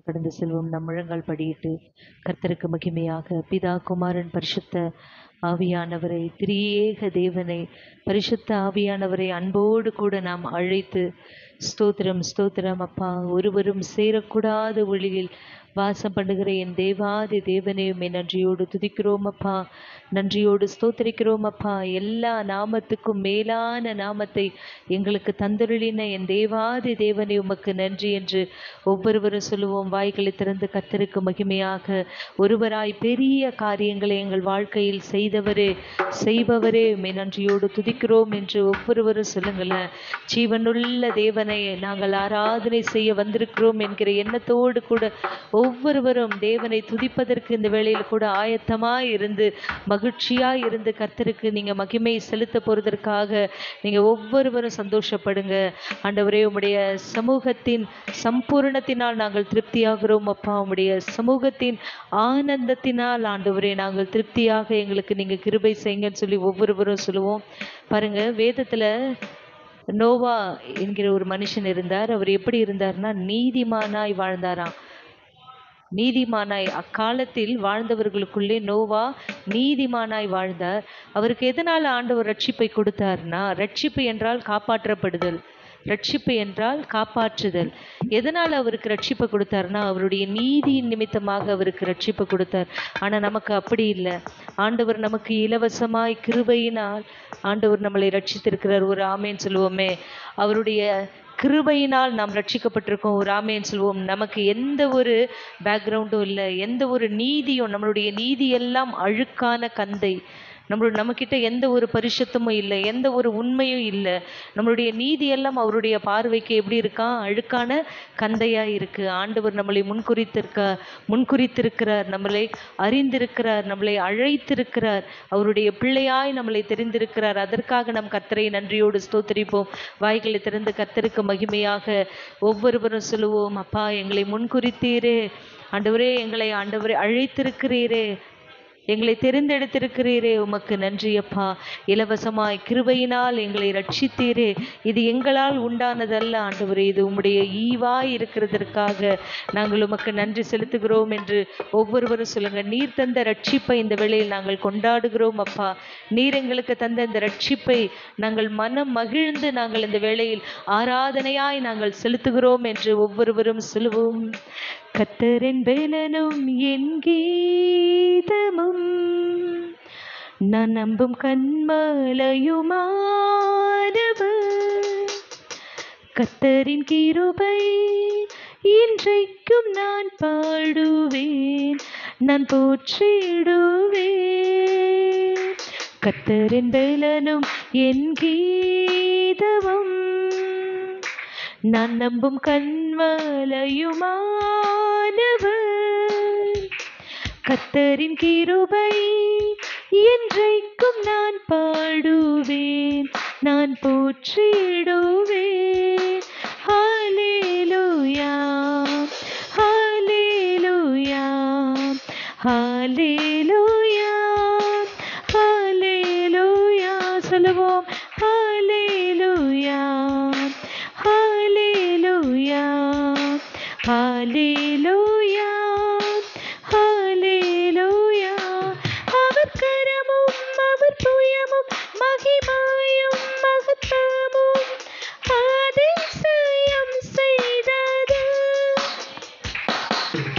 கடந்து செல்வோம். நம் முழங்கால் படியிட்டு கர்த்தருக்கு மகிமையாக பிதா குமாரன் பரிசுத்த ஆவியானவரை, திரியேக தேவனை, பரிசுத்த ஆவியானவரை அன்போடு கூட நாம் அழைத்து ஸ்தோத்திரம் ஸ்தோத்திரம் அப்பா. ஒருவரும் சேரக்கூடாத ஒளியில் வாசம் பண்ணுகிற என் தேவாதி தேவனையும் நன்றியோடு துதிக்கிறோம் அப்பா, நன்றியோடு ஸ்தோத்திரிக்கிறோம் அப்பா. எல்லா நாமத்துக்கும் மேலான நாமத்தை எங்களுக்கு தந்தருளின என் தேவாதி தேவனை உமக்கு நன்றி என்று ஒவ்வொருவரும் சொல்லுவோம். வாய்களை திறந்து கர்த்தருக்கு மகிமையாக ஒருவராய் பெரிய காரியங்களை எங்கள் வாழ்க்கையில் செய்தவரே செய்பவரே நன்றியோடு துதிக்கிறோம் என்று ஒவ்வொருவரும் சொல்லுங்களேன். ஜீவனுள்ள தேவனை நாங்கள் ஆராதனை செய்ய வந்திருக்கிறோம் என்கிற எண்ணத்தோடு கூட ஒவ்வொருவரும் தேவனை துதிப்பதற்கு இந்த வேளையில் கூட ஆயத்தமாய் இருந்து மகிழ்ச்சியாய் இருந்து கர்த்தருக்கு நீங்க மகிமை செலுத்த போறதற்காக நீங்க ஒவ்வொருவரும் சந்தோஷப்படுங்க. ஆண்டவரே, உம்முடைய சமூகத்தின் சம்பூர்ணத்தினால் நாங்கள் திருப்தியாகிறோம் அப்பா. உம்முடைய சமூகத்தின் ஆனந்தத்தினால் ஆண்டவரே நாங்கள் திருப்தியாக எங்களுக்கு நீங்க கிருபை செய்யுங்கன்னு சொல்லி ஒவ்வொருவரும் சொல்லுவோம். பாருங்க, வேதத்துல நோவா என்கிற ஒரு மனுஷன் இருந்தார். அவர் எப்படி இருந்தார்னா நீதிமானாய் வாழ்ந்தாராம். நீதிமானாய், அக்காலத்தில் வாழ்ந்தவர்களுக்குள்ளே நோவா நீதிமானாய் வாழ்ந்தார். அவருக்கு எதனால் ஆண்டவர் ரட்சிப்பை கொடுத்தார்னா, ரட்சிப்பு என்றால் காப்பாற்றப்படுதல், ரட்சிப்பு என்றால் காப்பாற்றுதல். எதனால் அவருக்கு ரட்சிப்பை கொடுத்தார்னா, அவருடைய நீதியின் நிமித்தமாக அவருக்கு ரட்சிப்பை கொடுத்தார். ஆனால் நமக்கு அப்படி இல்லை. ஆண்டவர் நமக்கு இலவசமாய் கிருபையினால் ஆண்டவர் நம்மளை ரட்சித்திருக்கிறார். ஒரு ஆமேன்னு சொல்லுவோமே. அவருடைய கிருபையினால் நாம் ரட்சிக்கப்பட்டிருக்கோம். ஒரு ஆமேன்னு சொல்லுவோம். நமக்கு எந்த ஒரு பேக்ரவுண்டும் இல்லை, எந்த ஒரு நீதியும், நம்மளுடைய நீதி எல்லாம் அழுக்கான கந்தை. நம்மக்கிட்ட எந்த ஒரு பரிசுத்தமும் இல்லை, எந்த ஒரு உண்மையும் இல்லை. நம்மளுடைய நீதி எல்லாம் அவருடைய பார்வைக்கு எப்படி இருக்கான்? அழுக்கான கந்தையாக இருக்கு. ஆண்டவர் நம்மளை முன்குறித்திருக்கிறார், நம்மளை அறிந்திருக்கிறார், நம்மளை அழைத்திருக்கிறார், அவருடைய பிள்ளையாய் நம்மளை தெரிந்திருக்கிறார். அதற்காக நம் கர்த்தரை நன்றியோடு ஸ்தோத்திரிப்போம். வாய்களை திறந்து கர்த்தருக்கு மகிமையாக ஒவ்வொருவரும் சொல்லுவோம். அப்பா, எங்களை முன்குறித்தீரே ஆண்டவரே, எங்களை ஆண்டவரே அழைத்திருக்கிறீரே, எங்களை தெரிந்தெடுத்திருக்கிறீரே, உமக்கு நன்றி அப்பா. இலவசமாய் கிருபையினால் எங்களை ரட்சித்தீரே. இது எங்களால் உண்டானதல்ல ஆண்டவரே, இது உம்முடைய ஈவாய் இருக்கிறதற்காக நாங்கள் உமக்கு நன்றி செலுத்துகிறோம் என்று ஒவ்வொருவரும் சொல்லுங்க. நீர் தந்த ரட்சிப்பை இந்த வேளையில் நாங்கள் கொண்டாடுகிறோம் அப்பா. நீர் எங்களுக்கு தந்த இந்த ரட்சிப்பை நாங்கள் மனம் மகிழ்ந்து நாங்கள் இந்த வேளையில் ஆராதனையாய் நாங்கள் செலுத்துகிறோம் என்று ஒவ்வொருவரும் சொல்லுவோம். கர்த்தரின் பெலனும் என் கீதமும் நான் நம்பும் கன்மலையுமானவர். கர்த்தரின் கிருபை இன்றைக்கும் நான் பாடுவேன், நான் போற்றிடுவேன். கர்த்தரின் பெலனும் என் கீதமும் நான் நம்பும் கன்மலையுமானவர். கர்த்தரின் கிருபை என்றைக்கும் நான் பாடுவேன், நான் போற்றிடுவேன். ஹல்லேலூயா ஹல்லேலூயா ஹல்லேலூயா ஹல்லேலூயா சொல்லுவோம். ஹல்லேலூயா ஹல்லேலூயா ஹல்லேலூயா ஹல்லேலூயா. அவர் கரமும் அவர் புயமும் மகிமையும் மகத்துவமும் அதிசயம் செய்தது.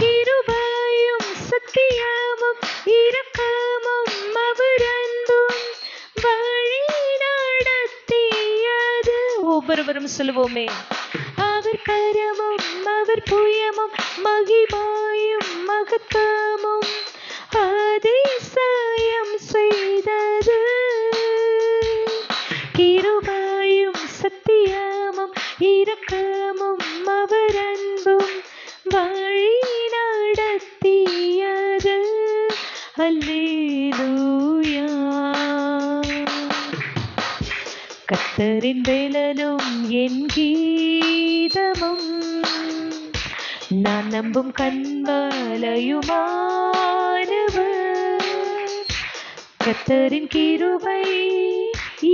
கிருபையும் சத்தியமும் இரக்கமும் அவர் அன்பும் வழி நடத்தியது. ஒவ்வொருவரும் சொல்லுவோமே. அவர் கரமும் அவர் புயமும் மகிமையும் மகத்துவமும் அதிசயம் செய்தது. கிருபையும் சத்தியமும் இரக்கமும் அவர் அன்பும் வழி நடத்தியது. அல்லேலூயா. கர்த்தரின் பெலனும் என் கீதமும் நான் நம்பும் கன்மலையுமானவர். கர்த்தரின் கிருபை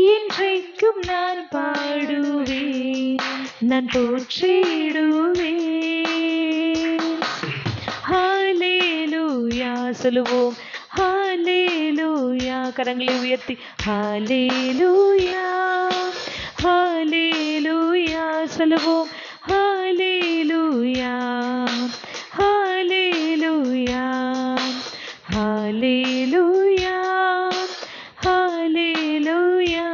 இன்றைக்கும் நான் பாடுவேன், நான் போற்றிடுவேன். சொல்லுவோம். ஹalleluya. கரங்களை உயர்த்தி ஹalleluya, ஹalleluya சொல்லுவோம். ஹalleluya, ஹalleluya, ஹalleluya, ஹalleluya.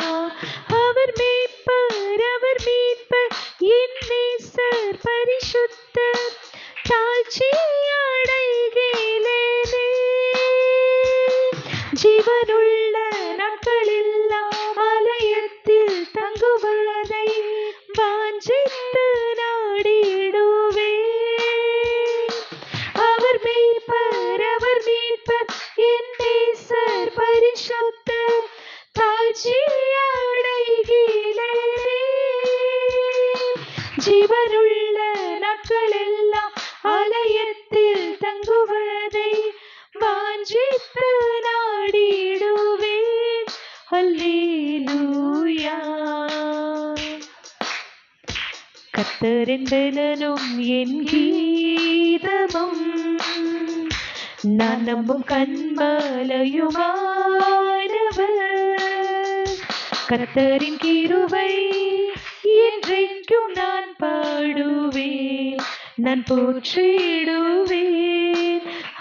அவர் மீட்பர், அவர் மீட்பர், என் நேசர் பரிசுத்தர், தாழ்ச்சி அடைகிறேனே. ஜீவனுள்ள நாட்களெல்லாம் ஆலயத்தில் தங்குவதை வாஞ்சித்து நாடிடுவே. அவர் மீட்பர், அவர் மீட்பர், என் நேசர் பரிசுத்தர், தாழ்ச்சி அடைகிறேனே. ஜீவனுள்ள நாட்களெல்லாம் ஆலயத்தில் தங்குவதை வாஞ்சித்து நாடிடுவேன். அல்லேலூயா. கர்த்தரென்பெனும் என் கீதமும், நான் நம்பும் கன்மலையுமானவர். கர்த்தரின் கிருபை என்றைக்கும் நான் பாடுவேன், நான் போற்றிடுவேன்.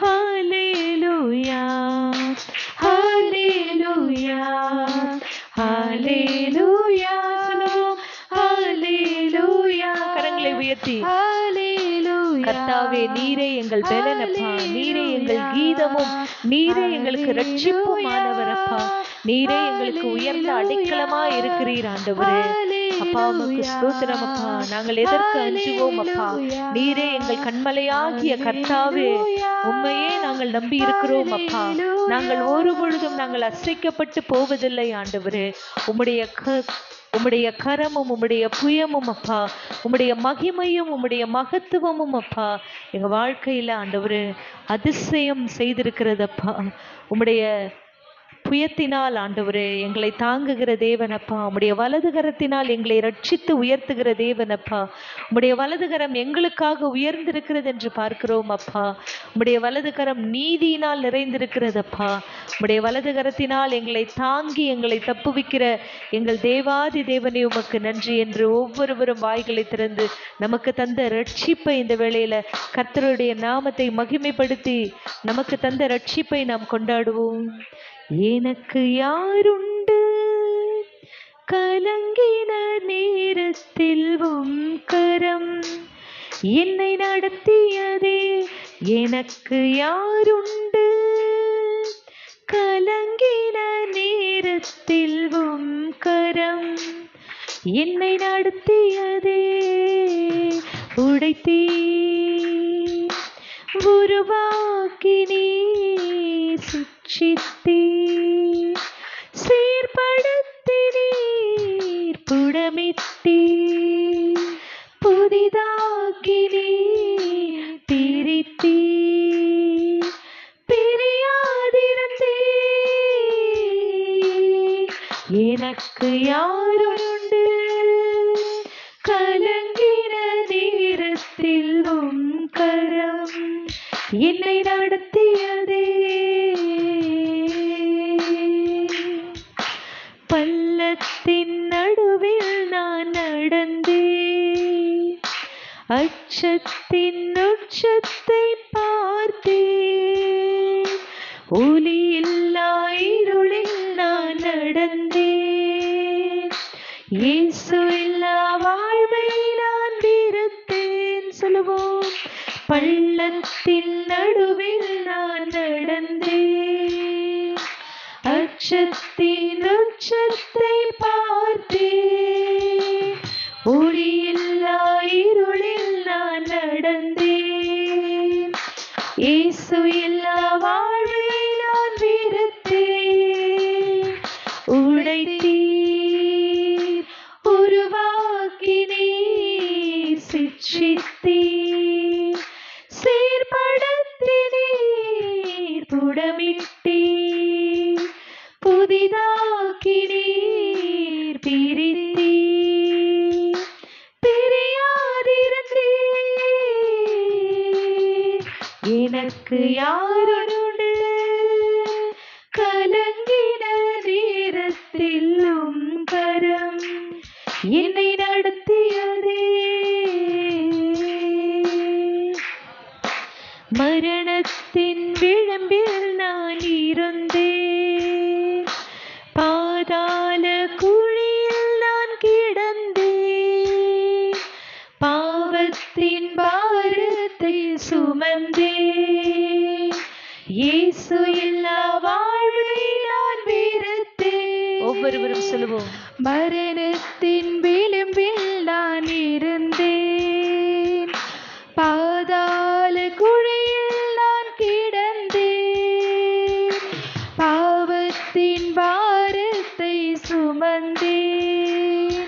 ஹalleluya, ஹalleluya, ஹalleluya சொல்லுவோம். ஹalleluya. கரங்களை உயர்த்தி ஹalleluya. கர்த்தாவே, நீரே எங்கள் பெலனப்பா, நீரே எங்கள் கீதமும், நீரே எங்களுக்கு ரட்சிப்புமானவர் அப்பா. நீரே எங்களுக்கு உயர்ந்த அடைக்கலமா இருக்கிறீர் ஆண்டவரே. அப்பா உமக்கு ஸ்தோத்திரம் அப்பா. நாங்கள் எதற்கு அஞ்சுவோம் அப்பா? நீரே எங்கள் கண்மலையாகிய கர்த்தாவே, உம்மையே நாங்கள் நம்பி இருக்கிறோம் அப்பா. நாங்கள் ஒரு பொழுதும் நாங்கள் அசைக்கப்பட்டு போவதில்லை ஆண்டவரே. உம்முடைய கரமும் உம்முடைய புயமும் அப்பா, உம்முடைய மகிமையும் உம்முடைய மகத்துவமும் அப்பா எங்க வாழ்க்கையில ஆண்டவரே அதிசயம் செய்திருக்கிறதப்பா. உம்முடைய புயத்தினால் ஆண்டவரே எங்களை தாங்குகிற தேவனப்பா. உம்முடைய வலதுகரத்தினால் எங்களை ரட்சித்து உயர்த்துகிற தேவனப்பா. உம்முடைய வலதுகரம் எங்களுக்காக உயர்ந்திருக்கிறது என்று பார்க்கிறோம் அப்பா. உம்முடைய வலதுகரம் நீதியினால் நிறைந்திருக்கிறதப்பா. உம்முடைய வலதுகரத்தினால் எங்களை தாங்கி எங்களை தப்புவிக்கிற எங்கள் தேவாதி தேவனே உமக்கு நன்றி என்று ஒவ்வொருவரும் வாய்களை திறந்து நமக்கு தந்த ரட்சிப்பை இந்த வேளையில கர்த்தருடைய நாமத்தை மகிமைப்படுத்தி நமக்கு தந்த ரட்சிப்பை நாம் கொண்டாடுவோம். எனக்கு யாருண்டு கலங்கின நேரத்தில் உம் கரம் என்னை நடத்தியதே. எனக்கு யாருண்டு கலங்கின நேரத்தில் உம் கரம் என்னை நடத்தியதே. உடைத்தீ உருவாக்கி நீர் சிட்சித்தீ சீர்படுத்தி நீர் புடமிட்டீ புதிதாக்கி நீர் பிரித்தீ பிரியாதிருந்தீ. எனக்கு யாருண்டு கலங்கின நேரத்தில் உம் கரம் என்னை நடத்தியதே. பள்ளத்தின் நடுவில் நான் நடந்தேன், அச்சத்தின் உச்சத்தை பார்த்தேன். ஒளியில்லா இருளில் நான் நடந்தேன், இயேசு இல்லா வாழ்வை நான் வெறுத்தேன். சொல்லுவோம். பள்ளத்தின் நடுவில் நான் நடந்தேன், அச்சத்தின் உச்சத்தை பார்த்தேன். ஒளியில்லா இருளில் நான் நடந்தேன், இயேசு இல்லா வாழ்வை நான் வெறுத்தேன். உடைத்தீர் உருவாக்கி நீர் சிட்சித்தீர் சீர்படுத்தி நீர் புடமிட்டீர் புதிதாக்கி நீர் பிரித்தீர் பிரியாதிருந்தீர். எனக்கு யாருண்டு நேரத்திலும் கரம் என்னை நடத்தியதே. மரணத்தின் விளிம்பில் நான் இருந்தேன், பாதாள குழியில் நான் கிடந்தேன், பாவத்தின் பாரத்தை சுமந்தேன், இயேசு இல்லா வாழ்வை நான் வெறுத்தேன். ஒவ்வொருவரும் சொல்லுவோம். மரணத்தின் விளிம்பில் நான் இருந்தேன், பாதாள குழியில் நான் கிடந்தேன், பாவத்தின் பாரத்தை சுமந்தேன்,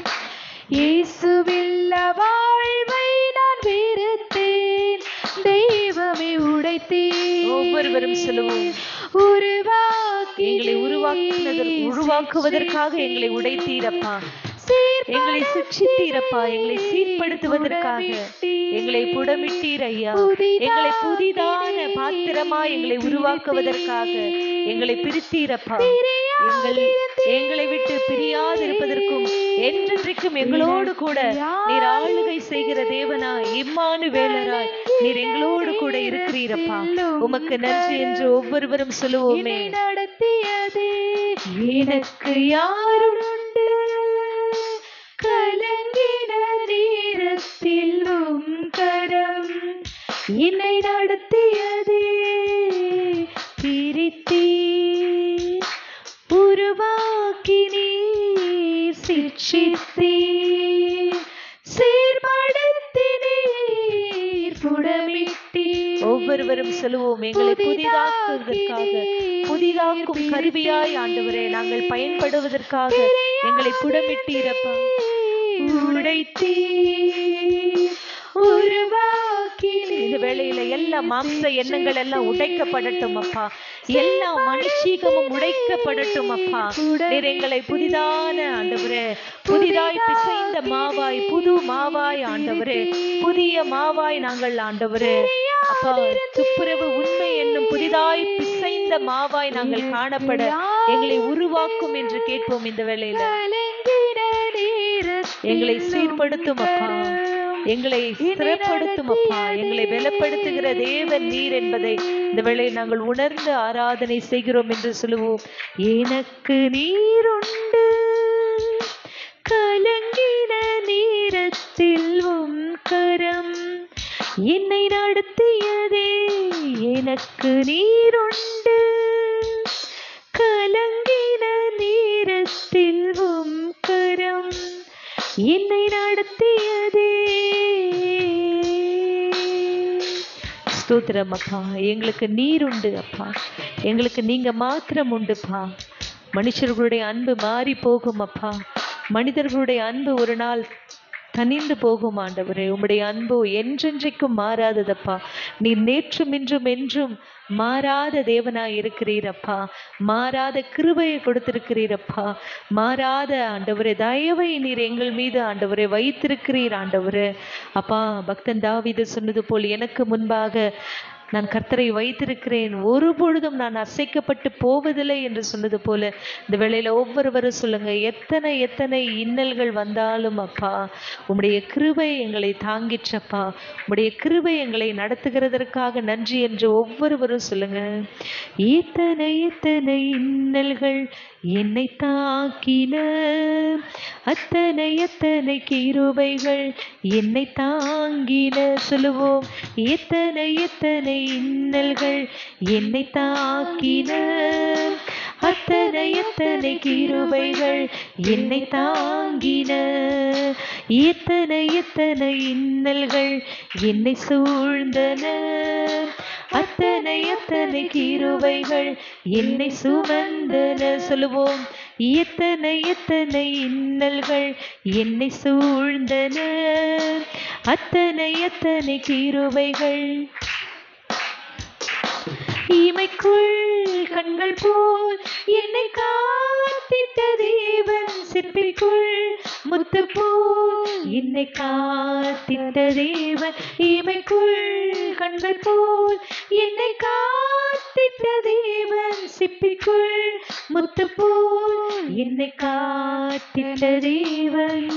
இயேசுவில்லா வாழ்வை நான் வெறுத்தேன், தெய்வமே உடைத்தேன். ஒவ்வொருவரும் சொல்லுவோம். எங்களை உருவாக்குவதற்காக எங்களை உடைத்தீரப்பா, எங்களை சிக்ஷித்தீரப்பா, எங்களை சீர்படுத்துவதற்காக எங்களை புடமிட்டீர் ஐயா. எங்களை புதிதான பாத்திரமா எங்களை உருவாக்குவதற்காக எங்களை பிரித்தீரப்பா. எங்களை விட்டு பிரியாதிருப்பதற்கும் என்றென்றைக்கும் எங்களோடு கூட நீர் ஆளுகை செய்கிற தேவனாய் இம்மானுவேலராய் நீர் எங்களோடு கூட இருக்கிறீரப்பா. உமக்கு நன்றி என்று ஒவ்வொருவரும் சொல்லுவோமே. நடத்தியதே எனக்கு யாருண்டு, கலங்கின நேரத்தில் கரம் என்னை நடத்தியதே. பிரித்தீ உருவாக்கி நீர் சிக்ஷித்தீ சீர்படுத்தி நீர் புடமிட்டீ. ஒவ்வொருவரும் சொல்லுவோம். எங்களை புதிதாக்குவதற்காக புதிதாக்கும் கருவியாய் ஆண்டவரே நாங்கள் பயன்படுவதற்காக எங்களை புடமிட்டீரப்பா. உடைத்தீ உருவாக்கி. இந்த வேளையில எல்லா மாம்ச எண்ணங்கள் எல்லாம் உடைக்கப்படட்டும் அப்பா. எல்லா மனுஷீகமும் உடைக்கப்படட்டும் அப்பா. நீர் எங்களை புதிதான ஆண்டவரே, புதிதாய் பிசைந்த மாவாய், புது மாவாய் ஆண்டவரே, புதிய மாவாய் நாங்கள் ஆண்டவரே அப்பா. துப்புரவு உண்மை என்னும் புதிதாய் பிசைந்த மாவாய் நாங்கள் காணப்பட எங்களை உருவாக்கும் என்று கேட்போம். இந்த வேளையில எங்களை சீர்படுத்தும் அப்பா, எங்களை ஸ்திரப்படுத்தும் அப்பா, எங்களை பலப்படுத்துகிற தேவன் நீர் என்பதை இந்த வேளையில் நாங்கள் உணர்ந்து ஆராதனை செய்கிறோம் என்று சொல்லுவோம். எனக்கு நீருண்டு, கலங்கின நேரத்தில் கரம் என்னை நடத்தியதே. எனக்கு நீருண்டு, கலங்கின நேரத்தில் கரம் என்னை நடத்தியதே. ஸ்தோத்திரம் அப்பா. எங்களுக்கு நீர் உண்டு அப்பா, எங்களுக்கு நீங்க மாத்திரம் உண்டுப்பா. மனுஷர்களுடைய அன்பு மாறி போகும் அப்பா, மனிதர்களுடைய அன்பு ஒரு நாள் தனிந்து போகும் ஆண்டவரே. உம்முடைய அன்பு என்றென்றைக்கும் மாறாததப்பா. நீர் நேற்றும் இன்றும் என்றும் மாறாத தேவனாய் இருக்கிறீரப்பா. மாறாத கிருபையை கொடுத்திருக்கிறீரப்பா. மாறாத ஆண்டவரே தயவை நீர் எங்கள் மீது ஆண்டவரே வைத்திருக்கிறீர் ஆண்டவரே அப்பா. பக்தன் தாவீது சொன்னது போல், எனக்கு முன்பாக நான் கர்த்தரை வைத்திருக்கிறேன், ஒரு பொழுதும் நான் அசைக்கப்பட்டு போவதில்லை என்று சொன்னது போல இந்த வேளையில ஒவ்வொருவரும் சொல்லுங்க. எத்தனை எத்தனை இன்னல்கள் வந்தாலும் அப்பா, உம்முடைய கிருபை எங்களை தாங்கிற்றப்பா. உம்முடைய கிருபை எங்களை நடத்துகிறதற்காக நன்றி என்று ஒவ்வொருவரும் சொல்லுங்க. எத்தனை எத்தனை இன்னல்கள் என்னை தாக்கின, அத்தனை எத்தனை கிருபைகள் என்னை தாங்கின. சொல்லுவோம். எத்தனை எத்தனை இன்னல்கள் என்னை தாக்கின, அத்தனை எத்தனை கிருபைகள் என்னை தாங்கின. எத்தனை எத்தனை இன்னல்கள் என்னை சூழ்ந்தன, அத்தனை எத்தனை கிருபைகள் என்னை சுமந்தன. சொல்லுவோம். எத்தனை எத்தனை இன்னல்கள் என்னை சூழ்ந்தன, அத்தனை எத்தனை கிருபைகள். இமைக்குள் கண்கள் போல் என்னை காத்திட்ட தேவன், சிற்பிக்குள் முத்து போல் என்னை காத்திட்ட தேவன், இமைக்குள் கண்கள் போல் என்னை காத்திட்ட தேவன், சிப்பிக்குள் முத்து போல் என்னை காத்திட்ட தேவன்.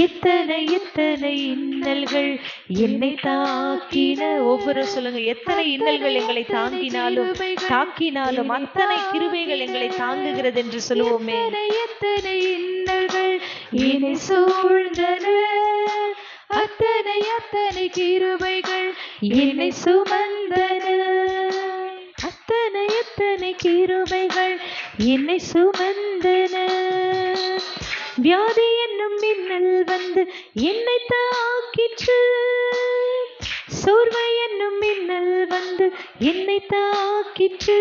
எத்தனை எத்தனை இன்னல்கள் என்னை தாக்கின, ஒவ்வொரு சொல்லுங்க, எத்தனை இன்னல்கள் எங்களை தாக்கினாலும் அத்தனை கிருபைகள் எங்களை தாங்குகிறது என்று சொல்லுவோமே. எத்தனை இன்னல்கள் என்னை சூழ்ந்தன, அத்தனை அத்தனை கிருபைகள் என்னை சுமந்தன, அத்தனை அத்தனை கிருபைகள் என்னை சுமந்தன. வியாதி என்னும் மின்னல் வந்து என்னை தாக்கிற்று, சோர்வு என்னும் மின்னல் வந்து என்னை தாக்கிற்று,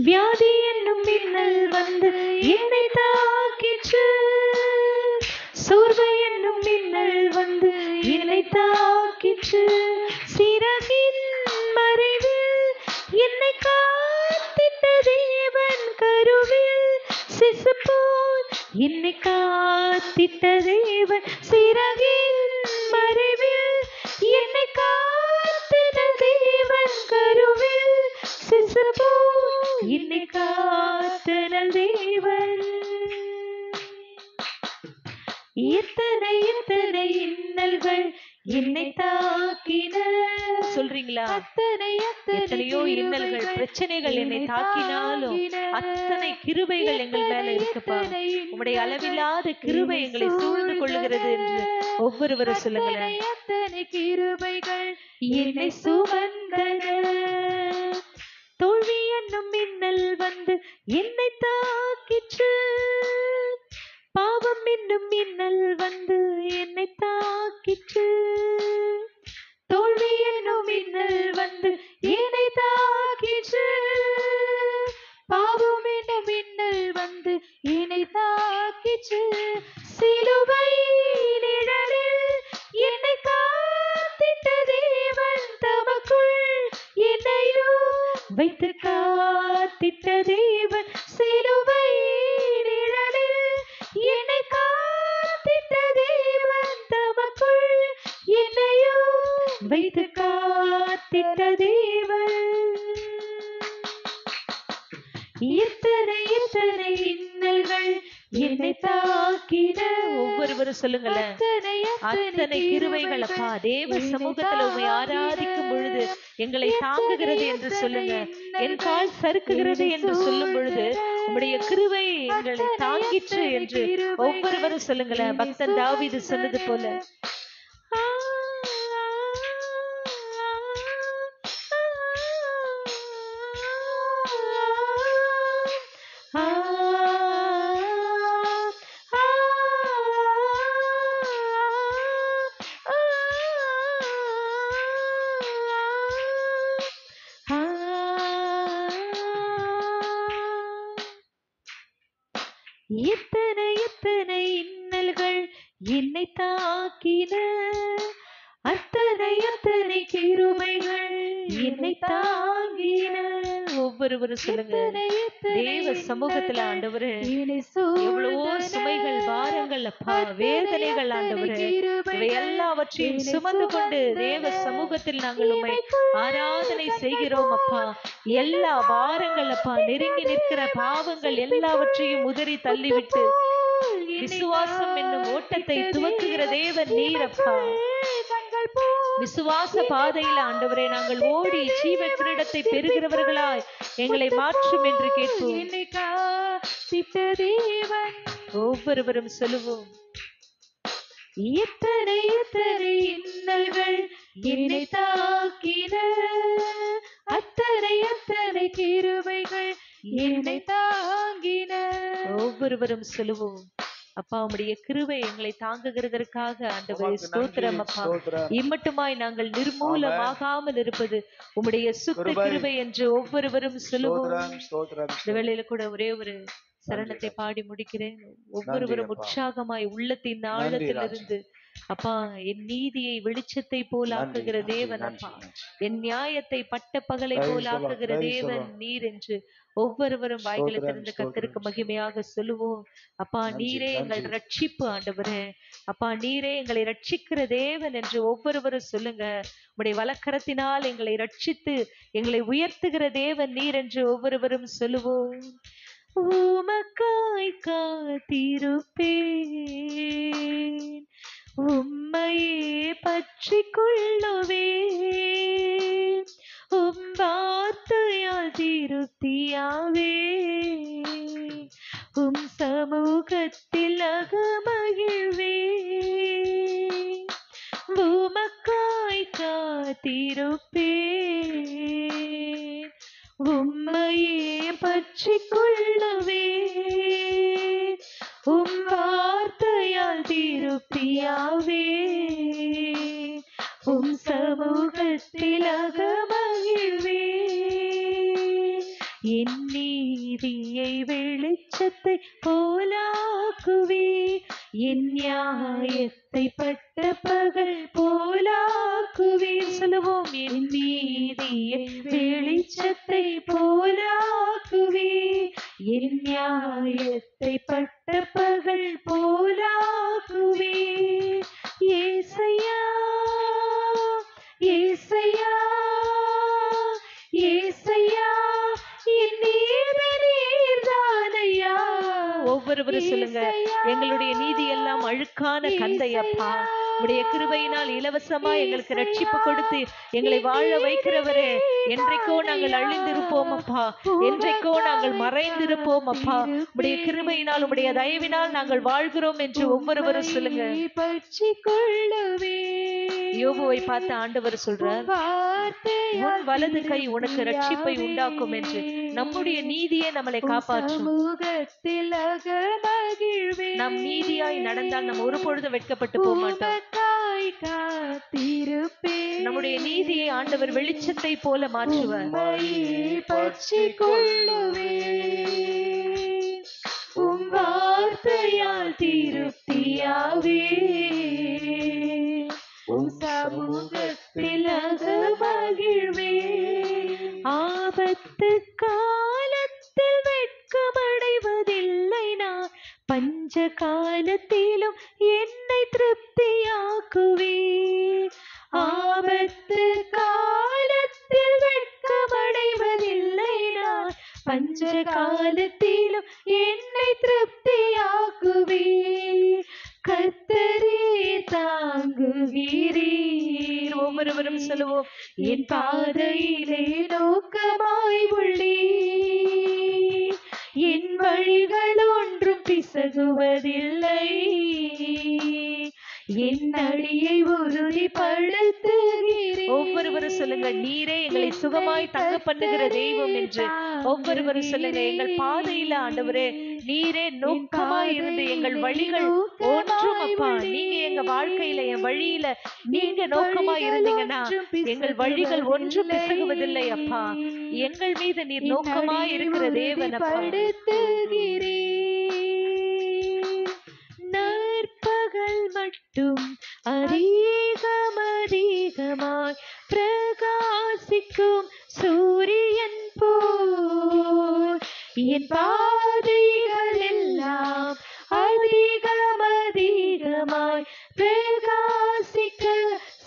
வியாதி என்னும் மின்னல் வந்து என்னை தாக்கிற்று, சோர்வு என்னும் மின்னல் வந்து என்னை தாக்கிற்று. சிறகின் மறைவில் என்னை காத்திட்ட தேவன், கருவில் சிசு போல் என்னை காத்திட்ட தேவன், சிறகின் மறைவில் என்னை காத்திட்ட தேவன், கருவில் சிசு போல் என்னை காத்திட்ட தேவன். எத்தனை எத்தனை இன்னல்கள் என்னை தாக்கின, சொல்றீங்களா? எத்தனையோ இன்னல்கள் பிரச்சனைகள் என்னை தாக்கினாலும் அத்தனை கிருபைகள் எங்கள் மேல இருக்குப்பா. உம்முடைய அளவில்லாத கிருபை எங்களை சூழ்ந்து கொள்ளுகிறது என்று ஒவ்வொருவரும் சொல்லுங்களேன். எத்தனை கிருபைகள் என்னை சுமந்தன, தோல்வி என்னும் மின்னல் வந்து என்னை தாக்கிற்று, பாவம் என்னும் மின்னல் வந்து என்னை தாக்கிற்று, தோல்வி என்னும் மின்னல் வந்து என்னை தாக்கிற்று, பாவம் என்னும் மின்னல் வந்து என்னை தாக்கிற்று. சிலுவை நிழலில் என்னை காத்திட்ட தேவன், தமக்குள் என்னையும் வைத்து காத்திட்ட தேவன், சிலுவை நிழலில் என்னை காத்திட்ட தேவன், தமக்குள் என்னையும் வைத்து காத்திட்ட தேவன். எத்தனை எத்தனை இன்னல்கள் என்னை தாக்கின, ஒவ்வொருவரும் சொல்லுங்களேன். அத்தனை கிருபைகள் அப்பா, தேவ சமூகத்துல உம்மை ஆராதிக்கும் பொழுது எங்களை தாங்குகிறது என்று சொல்லுங்க. என் கால் சறுக்குகிறது என்று சொல்லும் பொழுது உம்முடைய கிருபை எங்களை தாங்கிற்று என்று ஒவ்வொருவரும் சொல்லுங்களேன். பக்தன் தாவீது சொன்னது போல, எத்தனை எத்தனை இன்னல்கள் என்னை தாக்கின, அத்தனை அத்தனை கிருபைகள் என்னை தாங்கின. ஒவ்வொருவரும் சொல்லுங்க. தேவ சமூகத்துல ஆண்டவரே, எவ்வளவோ சுமைகள், பாரங்கள் அப்பா, வேதனைகள் ஆண்டவரே, இவை எல்லாவற்றையும் சுமந்து கொண்டு தேவ சமூகத்தில் நாங்கள் உம்மை ஆராதனை செய்கிறோம் அப்பா. எல்லா பாரங்கள் அப்பா, நெருங்கி நிற்கிற பாவங்கள் எல்லாவற்றையும் உதறி தள்ளிவிட்டு விசுவாசம் என்னும் ஓட்டத்தை துவக்குகிற தேவன் நீரப்பா. விசுவாச பாதையில ஆண்டவரே நாங்கள் ஓடி ஜீவ கிரீடத்தை பெறுகிறவர்களாய் எங்களை மாற்றும் என்று கேட்போம். ஒவ்வொருவரும் சொல்லுவோம். எத்தனை எத்தனை இன்னல்கள் என்னை தாக்கின, அத்தனை அத்தனை கிருபைகள் என்னை தாங்கின. ஒவ்வொருவரும் சொல்லுவோம். அப்பா, உம்முடைய கிருபை எங்களை தாங்குகிறதற்காக ஆண்டவரே ஸ்தோத்திரம் அப்பா. இம்மட்டுமாய் நாங்கள் நிர்மூலமாகாமல் இருப்பது உம்முடைய சுத்த கிருபை என்று ஒவ்வொருவரும் சொல்லுவோம். இந்த வேளையில கூட ஒரே ஒரு சரணத்தை பாடி முடிக்கிறேன். ஒவ்வொருவரும் உற்சாகமாய் உள்ளத்தின் ஆழத்திலிருந்து அப்பா, என் நீதியை வெளிச்சத்தை போல் ஆக்குகிற தேவன் அப்பா, என் நியாயத்தை பட்ட பகலை போல் ஆக்குகிற தேவன் நீர் என்று ஒவ்வொருவரும் வாய்களை திறந்து கர்த்தருக்கு மகிமையாக சொல்லுவோம். அப்பா, நீரே எங்கள் ரட்சிப்பு ஆண்டவரே. அப்பா, நீரே எங்களை ரட்சிக்கிற தேவன் என்று ஒவ்வொருவரும் சொல்லுங்க. உம்முடைய வலக்கரத்தினால் எங்களை ரட்சித்து எங்களை உயர்த்துகிற தேவன் நீர் என்று ஒவ்வொருவரும் சொல்லுவோம். உமக்காய் காத்திருப்பேன், உம்மையே பற்றி கொள்ளுவேன், உம் வார்த்தையால் திருப்தியாவே, உம் சமூகத்தில் அகமகிழ்வேன், உமக்காய் காத்திருப்பேன், உம்மையே பற்றி கொள்ளுவேன், உம் வார்த்தையால் திருப்தியாவே, உம் சமூகத்தில் அகமகிழ்வேன், என் நீதியை வெளிச்சத்தை போலாக்குவே, என் நியாயத்தை பட்ட பகல் போலாக்குவே. சொல்லுவோம். என் நீதியை வெளிச்சத்தை போலாக்குவே, என் நியாயத்தை பட்ட பகல் போலாக்குவே. ஏசையா ஏசையா ஏசையா, என் நீர்தானையா. ஒவ்வொருவரும் சொல்லுங்க. எங்களுடைய நீதி எல்லாம் அழுக்கான கந்தையப்பா, உடைய கிருபையினால் இலவசமா எங்களுக்கு ரட்சிப்பு கொடுத்து எங்களை வாழ வைக்கிறவரே, என்றைக்கோ நாங்கள் அழிந்திருப்போம் அப்பா, என்றைக்கோ நாங்கள் மறைந்திருப்போம் அப்பா, உடைய கிருபையினால் உடைய தயவினால் நாங்கள் வாழ்கிறோம் என்று ஒவ்வொருவரும் சொல்லுங்க. யோபுவை பார்த்து ஆண்டவர் சொல்றார், உன் வலது கை உனக்கு ரட்சிப்பை உண்டாக்கும் என்று. நம்முடைய நீதியே நம்மளை காப்பாற்றும். நம் நீதியாய் நடந்தால் நம்ம ஒரு பொழுது வெட்கப்பட்டு போக மாட்டோம். நம்முடைய நீதியை ஆண்டவர் வெளிச்சத்தை போல மாற்றுவார். உம் வார்த்தையால் திருப்தியாவே, உம் சமூகத்தில் அகமகிழ்வே. ஆபத்து காலத்தில் வெட்கமடைவதில்லை நான், பஞ்ச காலத்திலும் என்னை திருப்தியாக்குவே. ஆபத்து காலத்தில் வெட்கமடைவதில்லை நான், பஞ்ச காலத்திலும் என்னை திருப்தியாக்குவே. கர்த்தரே தாங்குகிறீர். ஒவ்வொருவரும் சொல்லுவோம். என் பாதையிலே நோக்கமாய் உள்ளீர், என் வழிகள் ஒன்றும் பிசகுவதில்லை, என் அடியை உறுதிப்படுத்துகிறீர். ஒவ்வொருவரும் சொல்லுங்க. நீரே எங்களை சுகமாய் தங்க பண்ணுகிற தெய்வம் என்று ஒவ்வொருவரும் சொல்லுங்க. எங்கள் பாதையில ஆண்டவரே நீரே நோக்கமாய் இருந்து எங்கள் வழிகள் ஒன்றும் அப்பா, நீங்க எங்க வாழ்க்கையில என் வழியில நீங்க நோக்கமாய் இருந்தீங்கன்னா எங்கள் வழிகள் ஒன்றும் பிசகுவதில்லை அப்பா. எங்கள் மீது நீர் நோக்கமாய் இருக்கிற தேவன் அப்பா. நற்பகல் மட்டும் அதிகமதிகமாய் பிரகாசிக்கும் சூரியன் போல் என் பாதைகள் எல்லாம் அதிகமதிகமாய் பிரகாசிக்க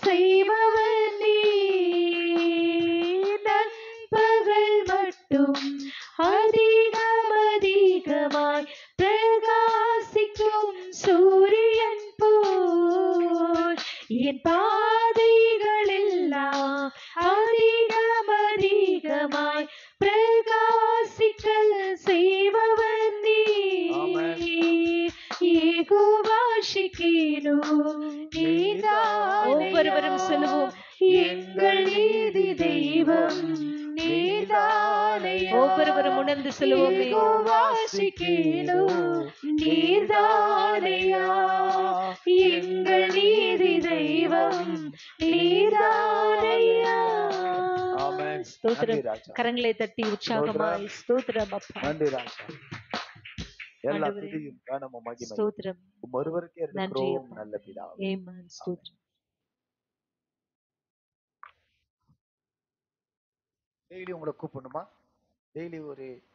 செய்பவன் நீர். நற்பகல் மட்டும் அதிகமதிகமாய் பிரகாசிக்கும் சூரியன் போல் என் பாதைகள் எல்லாம் அதிகமதிகமாய் பிரகாசிக்க செய்பவன் நீர். யெகோவா ஷிக்கேனோ நீதானே. ஒவ்வொருவரும் சொல்லுவோம். எங்கள் நீதி தெய்வம் நீதானையா. ஒவ்வொருவரும் உணர்ந்து சொல்லுவோம். யெகோவா ஷிக்கேனோ நீதானையா, எங்கள் நீதி தெய்வம் நீதானையா. ஸ்தோத்திரம். கரங்களை தட்டி உற்சாகமாய் ஸ்தோத்திரம் அப்பா. நன்றி ராஜா. எல்லா ஆண்டவரே துதியும் கனமும் மகிமையும் ஸ்தோத்திரம். ஒருவருக்கே நன்றி எடுக்கிறோம் அப்பா. நல்ல பிதாவே. ஆமென். ஸ்தோத்திரம். டெய்லி உங்களை கூப்பிடணுமா? டெய்லி ஒரு